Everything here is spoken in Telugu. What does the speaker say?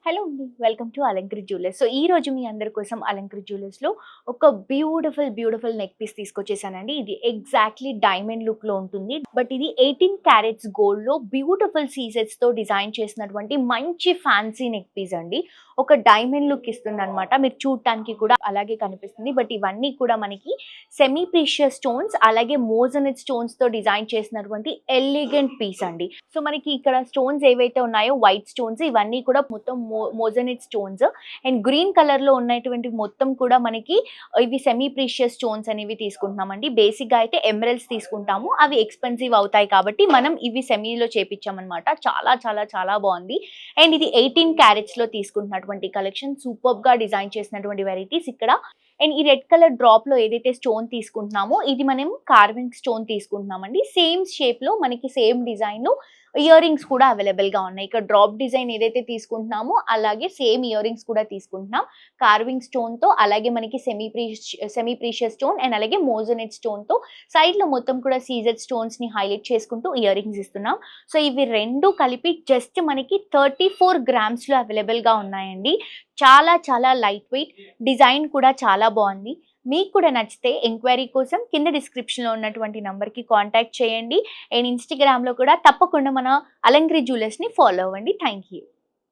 హలో అండి. Welcome to Alankrit jewellers. So, ఈరోజు మీ అందరి కోసం అలంకృత్ జ్యువెలర్స్‌లో ఒక బ్యూటిఫుల్ నెక్ పీస్ తీసుకొచ్చేసానండి. ఇది ఎగ్జాక్ట్‌లీ డైమండ్ లుక్‌లో ఉంటుంది. బట్ ఇది 18 క్యారెట్స్ గోల్డ్‌లో బ్యూటిఫుల్ సీజెట్స్‌తో డిజైన్ చేసినటువంటి మంచి ఫ్యాన్సీ నెక్ పీస్ అండి. ఒక డైమండ్ లుక్ ఇస్తుందనమాట. మీరు చూడటానికి కూడా అలాగే కనిపిస్తుంది. బట్ ఇవన్నీ కూడా మనకి సెమీ ప్రీషియస్ స్టోన్స్ అలాగే మోజనైట్ స్టోన్స్‌తో డిజైన్ చేసినటువంటి ఎలిగెంట్ పీస్ అండి. సో, మనకి ఇక్కడ స్టోన్స్ ఏవైతే ఉన్నాయో వైట్ స్టోన్స్ ఇవన్నీ కూడా మొత్తం moissanite stones and green colour లో ఉన్నటువంటి మొత్తం కూడా మనకి ఇవి సెమీ ప్రీషియస్ స్టోన్స్ అనేవి తీసుకుంటున్నామండి. బేసిక్ గా అయితే ఎమరల్డ్స్ తీసుకుంటాము, అవి ఎక్స్పెన్సివ్ అవుతాయి కాబట్టి మనం ఇవి సెమీలో చేపించామన్నమాట. చాలా చాలా చాలా బాగుంది. అండ్ ఇది 18 క్యారెట్స్ లో తీసుకుంటున్నటువంటి కలెక్షన్. సూపర్ గా డిజైన్ చేసినటువంటి వెరైటీస్ ఇక్కడ. అండ్ ఈ రెడ్ కలర్ డ్రాప్ లో ఏదైతే స్టోన్ తీసుకుంటున్నామో ఇది మనం కార్వింగ్ స్టోన్ తీసుకుంటున్నామండి. సేమ్ షేప్ లో మనకి సేమ్ డిజైన్ లో ఇయర్ రింగ్స్ కూడా అవైలబుల్ గా ఉన్నాయి. ఇక్కడ డ్రాప్ డిజైన్ ఏదైతే తీసుకుంటున్నామో అలాగే సేమ్ ఇయర్ రింగ్స్ కూడా తీసుకుంటున్నాం. కార్వింగ్ స్టోన్ తో అలాగే మనకి సెమీ ప్రీషియస్ స్టోన్ అండ్ అలాగే మోజనైట్ స్టోన్ తో సైడ్ లో మొత్తం కూడా సీజెడ్ స్టోన్స్ ని హైలైట్ చేసుకుంటూ ఇయర్ రింగ్స్ ఇస్తున్నాం. సో ఇవి రెండు కలిపి జస్ట్ మనకి 34 గ్రామ్స్ లో అవైలబుల్ గా ఉన్నాయండి. చాలా చాలా లైట్ వెయిట్, డిజైన్ కూడా చాలా బాగుంది. మీకు కూడా నచ్చితే ఎంక్వైరీ కోసం కింద డిస్క్రిప్షన్లో ఉన్నటువంటి నంబర్కి కాంటాక్ట్ చేయండి. అండ్ ఇన్స్టాగ్రామ్లో కూడా తప్పకుండా మన అలంకృత్ జ్యువెలర్స్ని ఫాలో అవ్వండి. Thank you.